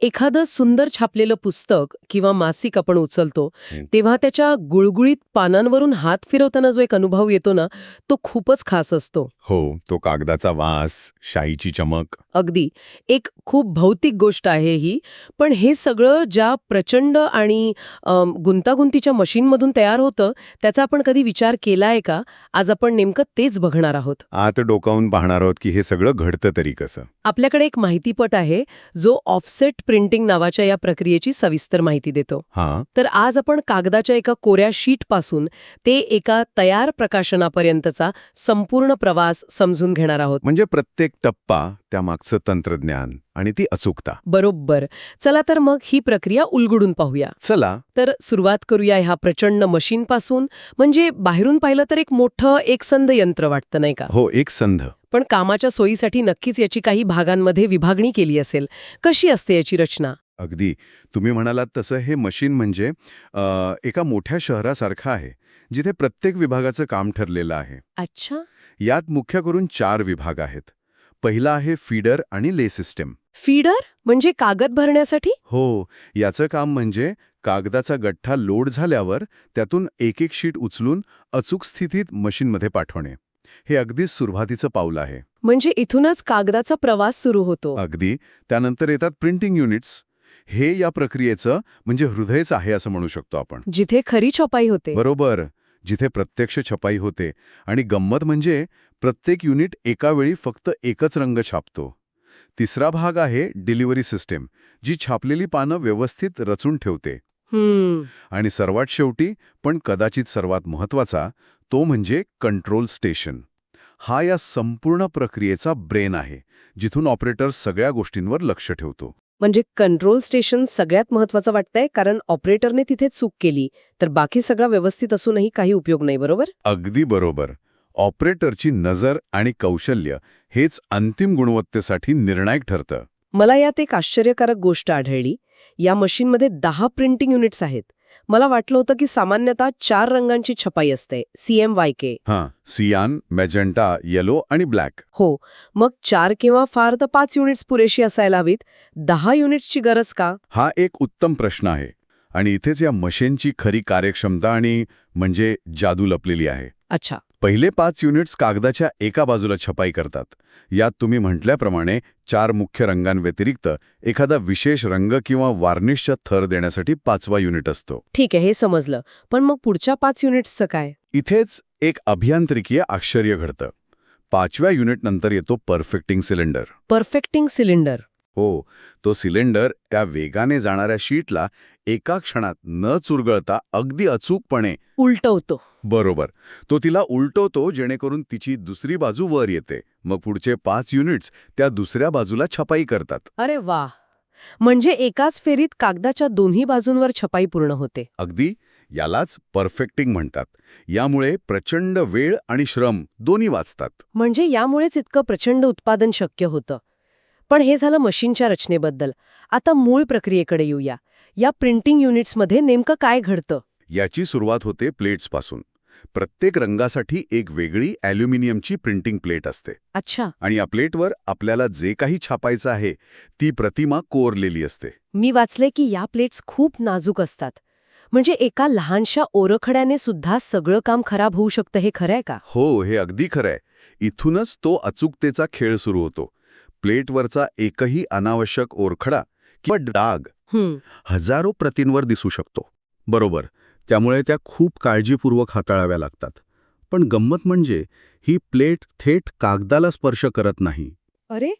एखादं सुंदर छापलेलं पुस्तक किंवा मासिक आपण उचलतो हं. तेव्हा त्याच्या गुळगुळीत पानांवरून हात फिरवताना जो एक अनुभव येतो ना, तो खूपच खास असतो. हो, तो कागदाचा वास, शाईची चमक. अगदी. एक खूप भौतिक गोष्ट आहे ही. पण हे सगळं ज्या प्रचंड आणि गुंतागुंतीच्या मशीनमधून तयार होतं, त्याचा आपण कधी विचार केलाय का? आज आपण नेमकं तेच बघणार आहोत. आत डोकावून पाहणार आहोत की हे सगळं घडतं तरी कसं. आपल्याकडे एक माहितीपट आहे, जो ऑफसेट प्रिंटिंग नावाच्या या प्रक्रियेची सविस्तर माहिती देतो. हां, तर आज आपण कागदाच्या एका कोऱ्या शीटपासून ते एका तयार प्रकाशनापर्यंतचा संपूर्ण प्रवास समजून घेणार आहोत. म्हणजे प्रत्येक टप्पा, त्यामागचं तंत्रज्ञान आणि ती अचूकता. बरोबर. चला तर मग ही प्रक्रिया उलगडून पाहूया. चला, तर सुरुवात करूया ह्या प्रचंड मशीनपासून. म्हणजे बाहेरून पाहिलं तर एक मोठं एकसंध यंत्र वाटतं, नाही का? हो, एक संध. पण कामाच्या सोयीसाठी नक्कीच याची काही भागांमध्ये विभागणी केली असेल. कशी असते याची रचना? अगदी तुम्ही म्हणालात तसं हे मशीन म्हणजे एका मोठ्या शहरासारखं आहे, जिथे प्रत्येक विभागाचं काम ठरलेलं आहे. अच्छा. यात मुख्य करून 4 विभाग आहेत. पहिला आहे फीडर आणि ले सिस्टम. फीडर म्हणजे कागद भरण्यासाठी? हो, याचं काम म्हणजे कागदाचा गठ्ठा लोड झाल्यावर त्यातून एक एक शीट उचलून अचूक स्थितीत मशीनमध्ये पाठवणे. हे अगदीच सुरुवातीचं पाऊल आहे. म्हणजे इथूनच कागदाचा प्रवास सुरू होतो. अगदी. त्यानंतर येतात प्रिंटिंग युनिट्स. हे या प्रक्रियेचं म्हणजे हृदयच आहे असं म्हणू शकतो आपण. जिथे खरी छपाई होते. बरोबर. जिथे प्रत्यक्ष छपाई होते. आणि गंमत म्हणजे प्रत्येक युनिट एका वेळी फक्त एकच रंग छापतो. तिसरा भाग आहे डिलिव्हरी सिस्टीम, जी छापलेली पानं व्यवस्थित रचून ठेवते. आणि सर्वात शेवटी, पण कदाचित सर्वात महत्वाचा, तो म्हणजे कंट्रोल स्टेशन. हा या संपूर्ण प्रक्रियेचा ब्रेन आहे, जिथून ऑपरेटर सगळ्या गोष्टींवर लक्ष ठेवतो. म्हणजे कंट्रोल स्टेशन सगळ्यात महत्वाचं वाटतंय, कारण ऑपरेटरने तिथे चूक केली तर बाकी सगळं व्यवस्थित असूनही काही उपयोग नाही, बरोबर? अगदी बरोबर. ऑपरेटरची नजर आणि कौशल्य हेच अंतिम गुणवत्तेसाठी निर्णायक ठरतं. मला यात एक आश्चर्यकारक गोष्ट आढळली. या मशीनमध्ये 10 प्रिंटिंग युनिट्स आहेत. मला वाटलं होतं की सामान्यतः 4 रंगांची छपाई असते, CMYK. हां, सियान, मॅजेंटा, येलो आणि ब्लॅक. हो, मग 4 किंवा फार तर 5 युनिट्स पुरेशी असायला हवीत. 10 युनिट्सची गरज का? हा एक उत्तम प्रश्न आहे. आणि इथेच या मशीनची खरी कार्यक्षमता आणि म्हणजे जादू लपलेली आहे. अच्छा. पहिले 5 युनिट्स कागदाच्या एका बाजूला छपाई करतात. यात तुम्ही म्हटल्याप्रमाणे 4 मुख्य रंगांव्यतिरिक्त एखादा विशेष रंग किंवा वार्निशचा थर देण्यासाठी 5वा युनिट असतो. ठीक आहे, हे समजलं. पण मग पुढच्या 5 युनिट्सचं काय? इथेच एक अभियांत्रिकीय आश्चर्य घडतं. 5व्या युनिटनंतर येतो परफेक्टिंग सिलेंडर. Perfecting cylinder. हो, तो सिलेंडर त्या वेगाने जाणाऱ्या शीटला एका क्षणात न चुरगळता अगदी अचूकपणे उलटवतो. बरोबर. तो तिला उलटवतो, जेणेकरून तिची दुसरी बाजू वर येते. मग पुढचे 5 युनिट्स त्या दुसऱ्या बाजूला छपाई करतात. अरे वा. म्हणजे एकाच फेरीत कागदाच्या दोन्ही बाजूंवर छपाई पूर्ण होते. अगदी. यालाच परफेक्टिंग म्हणतात. यामुळे प्रचंड वेळ आणि श्रम दोन्ही वाचतात. म्हणजे यामुळेच इतकं प्रचंड उत्पादन शक्य होतं. पण हे झालं मशीनच्या रचनेबद्दल. आता मूळ प्रक्रियेकडे येऊया. या प्रिंटिंग युनिट्समध्ये नेमकं काय घडतं? याची सुरुवात होते प्लेट्सपासून. प्रत्येक रंगासाठी एक वेगळी ॲल्युमिनियमची प्रिंटिंग प्लेट असते. अच्छा. आणि या प्लेटवर आपल्याला जे काही छापायचं आहे ती प्रतिमा कोरलेली असते. मी वाचले की या प्लेट्स खूप नाजूक असतात. म्हणजे एका लहानशा ओरखड्याने सुद्धा सगळं काम खराब होऊ शकतं, हे खरंय का? हो, हे अगदी खरंय. इथूनच तो अचूकतेचा खेळ सुरू होतो. प्लेटवरचा एकही अनावश्यक ओरखडा किंवा डाग हजारो प्रतींवर दिसू शकतो. बरोबर. त्यामुळे त्या खूप काळजीपूर्वक हाताळाव्या लागतात. पण गंमत म्हणजे ही प्लेट थेट कागदाला स्पर्श करत नाही. अरे,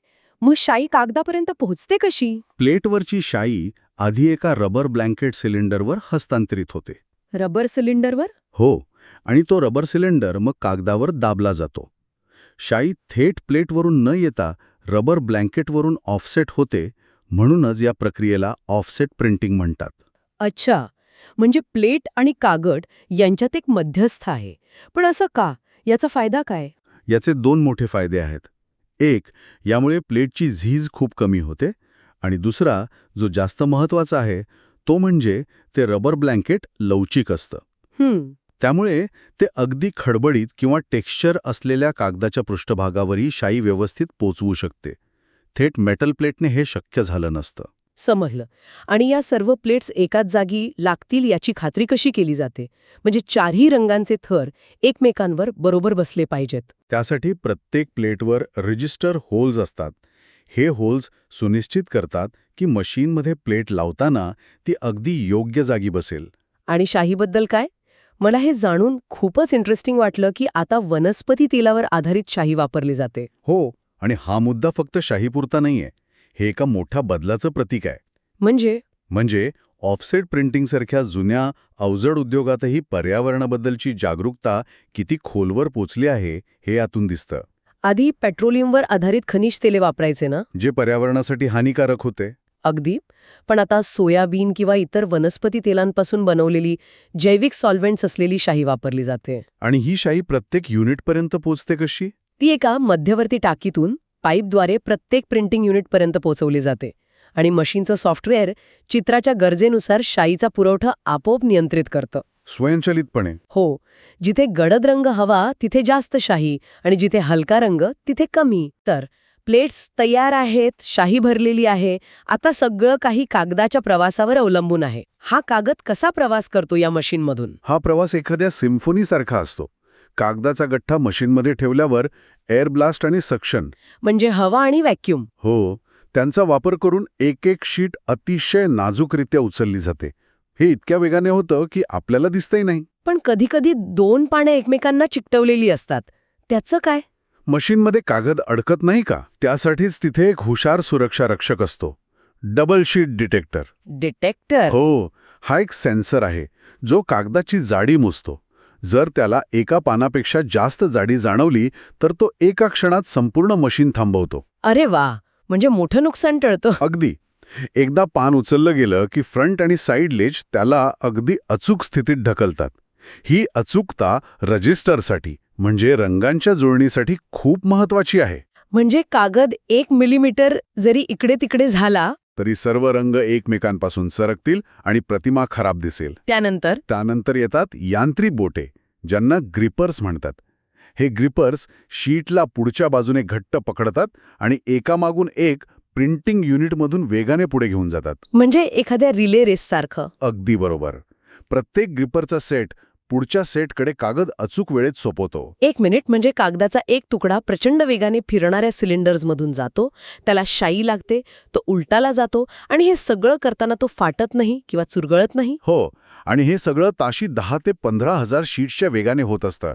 मग शाई कागदापर्यंत पोहोचते कशी? प्लेटवरची शाई आधी एका रबर ब्लँकेट सिलेंडरवर हस्तांतरित होते. रबर सिलेंडरवर? हो, आणि तो रबर सिलेंडर मग कागदावर दाबला जातो. शाई थेट प्लेटवरून न येता रबर ब्लँकेटवरून ऑफसेट होते. म्हणूनच या प्रक्रियेला ऑफसेट प्रिंटिंग म्हणतात. अच्छा. म्हणजे प्लेट आणि कागद यांच्यात एक मध्यस्थ आहे. पण असं का? याचा फायदा काय? याचे 2 मोठे फायदे आहेत. एक, यामुळे प्लेटची झीज खूप कमी होते. आणि दुसरा, जो जास्त महत्त्वाचा आहे, तो म्हणजे ते रबर ब्लँकेट लवचिक असतं. त्यामुळे ते अगदी खडबडीत किंवा टेक्स्चर असलेल्या कागदाच्या पृष्ठभागावरही शाई व्यवस्थित पोचवू शकते. थेट मेटल प्लेटने हे शक्य झालं नसतं. समजलं. आणि या सर्व प्लेट्स एकाच जागी लागतील याची खात्री कशी केली जाते? म्हणजे चारही रंगांचे थर एकमेकांवर बरोबर बसले पाहिजेत. त्यासाठी प्रत्येक प्लेटवर रजिस्टर होल्स असतात. हे होल्स सुनिश्चित करतात की मशीनमध्ये प्लेट लावताना ती अगदी योग्य जागी बसेल. आणि शाहीबद्दल काय? मला हे जाणून खूपच इंटरेस्टिंग वाटलं की आता वनस्पती तेलावर आधारित शाही वापरली जाते. हो, आणि हा मुद्दा फक्त शाहीपुरता नाहीये. हे एका मोठ्या बदलाचं प्रतीक आहे. म्हणजे ऑफसेट प्रिंटिंगसारख्या जुन्या अवजड उद्योगातही पर्यावरणाबद्दलची जागरूकता किती खोलवर पोचली आहे हे यातून दिसतं. आधी पेट्रोलियमवर आधारित खनिज तेले वापरायचे ना? जे पर्यावरणासाठी हानिकारक होते. अगदी. पण आता सोयाबीन किंवा इतर वनस्पती तेलांपासून बनवलेली जैविक सॉल्व्हेंट्स असलेली शाही वापरली जाते. आणि ही शाई प्रत्येक युनिटपर्यंत पोचते कशी? ती एका मध्यवर्ती टाकीतून पाईपद्वारे प्रत्येक प्रिंटिंग युनिटपर्यंत पोहोचवली जाते. आणि मशीनचं सॉफ्टवेअर चित्राच्या गरजेनुसार शाईचा पुरवठा आपोआप नियंत्रित करतं. स्वयंचलितपणे. हो. जिथे गडद रंग हवा तिथे जास्त शाही आणि जिथे हलका रंग तिथे कमी. तर प्लेट्स तयार आहेत, शाही भरलेली आहे. आता सगळं काही कागदाच्या प्रवासावर अवलंबून आहे. हा कागद कसा प्रवास करतो या मशीनमधून? हा प्रवास एखाद्या सिम्फोनीसारखा असतो. कागदाचा गठ्ठा मशीनमध्ये ठेवल्यावर एअर ब्लास्ट आणि सक्शन, म्हणजे हवा आणि व्हॅक्यूम. हो, त्यांचा वापर करून एक एक शीट अतिशय नाजूकरित्या उचलली जाते. हे इतक्या वेगाने होतं की आपल्याला दिसतही नाही. पण कधीकधी दोन पाने एकमेकांना चिकटवलेली असतात. त्याचं काय? मशीनमध्ये कागद अडकत नाही का? त्यासाठीच तिथे एक हुशार सुरक्षा रक्षक असतो. Double sheet detector. डिटेक्टर? हो, हा एक सेन्सर आहे जो कागदाची जाडी मोजतो. जर त्याला एका पानापेक्षा जास्त जाडी जाणवली तर तो एका क्षणात संपूर्ण मशीन थांबवतो. अरे वा, म्हणजे मोठं नुकसान टळतं. अगदी. एकदा पान उचललं गेलं की फ्रंट आणि साईड लेज त्याला अगदी अचूक स्थितीत ढकलतात. ही अचूकता रजिस्टरसाठी म्हणजे रंगांच्या जुळणीसाठी खूप महत्वाची आहे. म्हणजे कागद 1 मिलीमीटर जरी इकडे तिकडे झाला तरी सर्व रंग एकमेकांपासून सरकतील आणि प्रतिमा खराब दिसेल. त्यानंतर येतात यांत्रिक बोटे, ज्यांना ग्रिपर्स म्हणतात. हे ग्रिपर्स शीटला पुढच्या बाजूने घट्ट पकडतात आणि एकामागून एक प्रिंटिंग युनिटमधून वेगाने पुढे घेऊन जातात. म्हणजे एखाद्या रिले रेस सारखं. अगदी बरोबर. प्रत्येक ग्रिपरचा सेट पुढच्या सेटकडे कागद अचूक वेळेत सोपवतो. 1 मिनिट, म्हणजे कागदाचा एक तुकडा प्रचंड वेगाने फिरणाऱ्या सिलेंडर्समधून जातो, त्याला शाई लागते, तो उलटाला जातो आणि हे सगळं करताना तो फाटत नाही किंवा चुरगळत नाही. हो, आणि हे सगळं ताशी 10 ते 15,000 शीट्सच्या वेगाने होत असतं.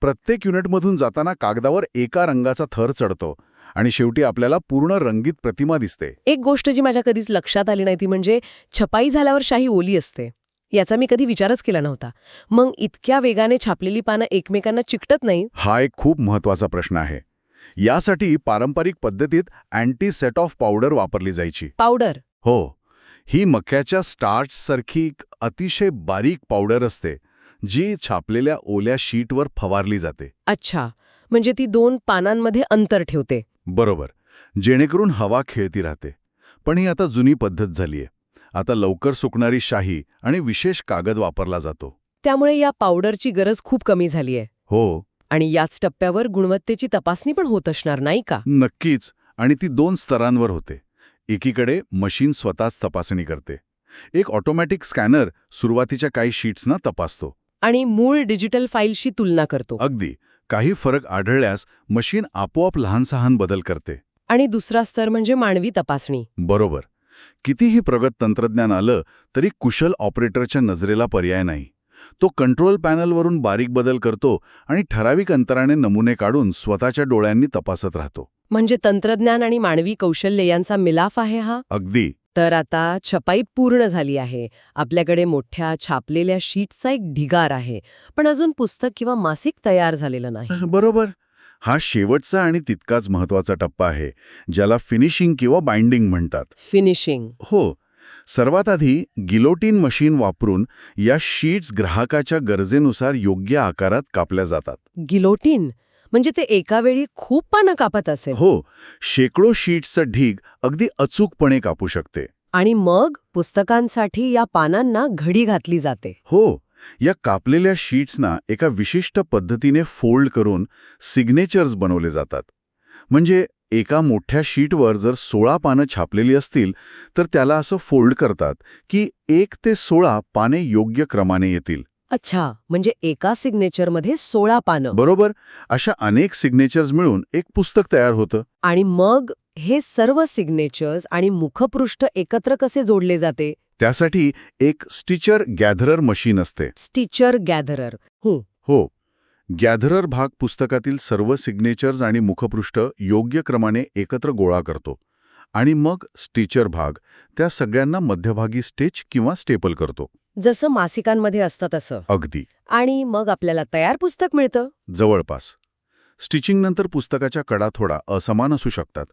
प्रत्येक युनिटमधून जाताना कागदावर एका रंगाचा थर चढतो आणि शेवटी आपल्याला पूर्ण रंगीत प्रतिमा दिसते. एक गोष्ट जी माझ्या कधीच लक्षात आली नाही ती म्हणजे छपाई झाल्यावर शाई ओली असते. याचा मी कधी विचारच केला नव्हता. मग इतक्या वेगाने छापलेली पानं एकमेकांना चिकटत नाही? हा एक खूप महत्वाचा प्रश्न आहे. यासाठी पारंपरिक पद्धतीत अँटी सेट ऑफ पावडर वापरली जायची. पावडर? हो, ही मक्याच्या स्टार्चसारखी अतिशय बारीक पावडर असते जी छापलेल्या ओल्या शीटवर फवारली जाते. अच्छा, म्हणजे ती 2 पानांमध्ये अंतर ठेवते. बरोबर, जेणेकरून हवा खेळती राहते. पण ही आता जुनी पद्धत झालीय. आता लवकर सुकणारी शाही आणि विशेष कागद वापरला जातो. त्यामुळे या पावडरची गरज खूप कमी झालीय. हो, आणि याच टप्प्यावर गुणवत्तेची तपासणी पण होत असणार नाही का? नक्कीच. आणि ती 2 स्तरांवर होते. एकीकडे मशीन स्वतःच तपासणी करते. एक ऑटोमॅटिक स्कॅनर सुरुवातीच्या काही शीट्सना तपासतो आणि मूळ डिजिटल फाईलशी तुलना करतो. अगदी. काही फरक आढळल्यास मशीन आपोआप लहान-सहान बदल करते. आणि दुसरा स्तर म्हणजे मानवी तपासणी. बरोबर. कितीही प्रगत तंत्रज्ञान आलं तरी कुशल ऑपरेटरच्या नजरेला पर्याय नाही. तो कंट्रोल पॅनलवरून बारीक बदल करतो आणि ठराविक अंतराने नमुने काढून स्वतःच्या डोळ्यांनी तपासत राहतो. म्हणजे तंत्रज्ञान आणि मानवी कौशल्य यांचा मिलाफ आहे हा. अगदी. तर आता छपाई पूर्ण झाली आहे. आपल्याकडे मोठ्या छापलेल्या शीटचा एक ढिगार आहे, पण अजून पुस्तक किंवा मासिक तयार झालेलं नाही. बरोबर. हा शेवटचा आणि तितकाच महत्वाचा टप्पा आहे, ज्याला फिनिशिंग किंवा बाइंडिंग म्हणतात. फिनिशिंग? हो. सर्वात आधी गिलोटिन मशीन वापरून या शीट्स ग्राहकाच्या गरजेनुसार योग्य आकारात कापल्या जातात. गिलोटिन? म्हणजे ते एका वेळी खूप पानं कापत असेल? हो, शेकडो शीट्सचं ढीग अगदी अचूकपणे कापू शकते. आणि मग पुस्तकांसाठी या पानांना घडी घातली जाते? हो, या कापलेल्या शीट्सना एका विशिष्ट पद्धतीने फोल्ड करून सिग्नेचर्स बनवले जातात. म्हणजे एका मोठ्या शीटवर जर 16 पानं छापलेली असतील तर त्याला असं फोल्ड करतात की 1 ते 16 पाने योग्य क्रमाने येतील. अच्छा, म्हणजे एका सिग्नेचरमध्ये 16 पानं. बरोबर. अशा अनेक सिग्नेचर्स मिळून एक पुस्तक तयार होतं. आणि मग हे सर्व सिग्नेचर्स आणि मुखपृष्ठ एकत्र कसे जोडले जाते? त्यासाठी एक स्टिचर गॅदरर मशीन असते. Stitcher gatherer. हो. गॅदरर भाग पुस्तकातील सर्व सिग्नेचर्स आणि मुखपृष्ठ योग्य क्रमाने एकत्र गोळा करतो आणि मग स्टिचर भाग त्या सगळ्यांना मध्यभागी स्टिच किंवा स्टेपल करतो. जसं मासिकांमध्ये असतं तसं. अगदी. आणि मग आपल्याला तयार पुस्तक मिळतं. जवळपास. स्टिचिंगनंतर पुस्तकाच्या कडा थोडा असमान असू शकतात.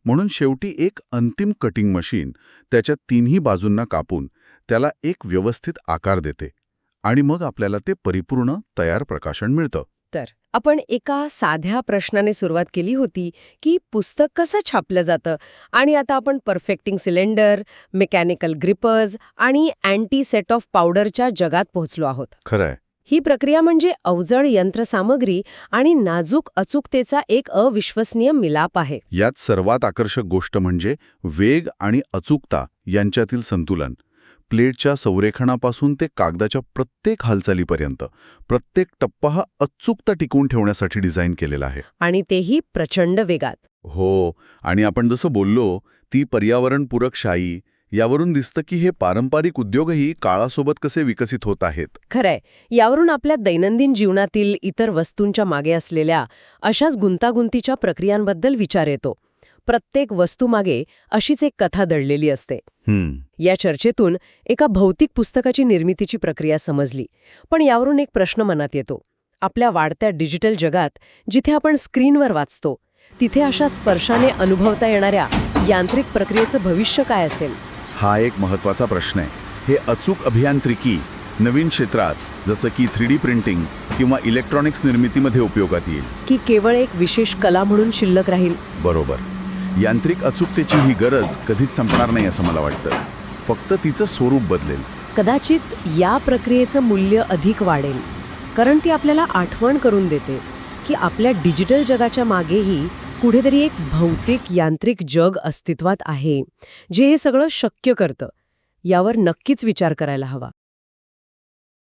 म्हणून शेवटी एक अंतिम कटिंग मशीन त्याच्या तिन्ही बाजूंना कापून त्याला एक व्यवस्थित आकार देते आणि मग आपल्याला ते परिपूर्ण तयार प्रकाशन मिळतं. तर आपण एका साध्या प्रश्नाने सुरुवात केली होती की पुस्तक कसं छापलं जातं, आणि आता आपण परफेक्टिंग सिलेंडर, मेकॅनिकल ग्रिपर्स आणि अँटी सेट ऑफ पावडरच्या जगात पोहोचलो आहोत. खरंय. ही प्रक्रिया म्हणजे अवजड यंत्रसामग्री आणि नाजूक अचूकतेचा एक अविश्वसनीय मिलाप आहे. यात सर्वात आकर्षक गोष्ट म्हणजे वेग आणि अचूकता यांच्यातील संतुलन. प्लेटच्या संरेखनापासून ते कागदाच्या प्रत्येक हालचालीपर्यंत प्रत्येक टप्पा हा अचूकता टिकवून ठेवण्यासाठी डिझाईन केलेला आहे. आणि तेही प्रचंड वेगात. हो. आणि आपण जसं बोललो ती पर्यावरणपूरक शाई, यावरून दिसतं की हे पारंपरिक उद्योगही काळासोबत कसे विकसित होत आहेत. खरंय. यावरून आपल्या दैनंदिन जीवनातील इतर वस्तूंच्या मागे असलेल्या अशाच गुंतागुंतीच्या प्रक्रियांबद्दल विचार येतो. प्रत्येक वस्तूमागे अशीच एक कथा दडलेली असते. या चर्चेतून एका भौतिक पुस्तकाची निर्मितीची प्रक्रिया समजली. पण यावरून एक प्रश्न मनात येतो. आपल्या वाढत्या डिजिटल जगात जिथे आपण स्क्रीनवर वाचतो, तिथे अशा स्पर्शाने अनुभवता येणाऱ्या यांत्रिक प्रक्रियेचं भविष्य काय असेल? हा एक महत्वाचा प्रश्न आहे. हे अचूक अभियांत्रिकी नवीन क्षेत्रात जसं की 3D प्रिंटिंग किंवा इलेक्ट्रॉनिक्स निर्मितीमध्ये उपयोगात येईल, की केवळ एक विशेष कला म्हणून शिल्लक राहील? बरोबर. यांत्रिक अचूकतेची ही गरज कधीच संपणार नाही असं मला वाटतं. फक्त तिचं स्वरूप बदलेल. कदाचित या प्रक्रियेचं मूल्य अधिक वाढेल, कारण ती आपल्याला आठवण करून देते की आपल्या डिजिटल जगाच्या मागेही कुठेतरी एक भौतिक यांत्रिक जग अस्तित्वात आहे, जे हे सगळं शक्य करतं. यावर नक्कीच विचार करायला हवा.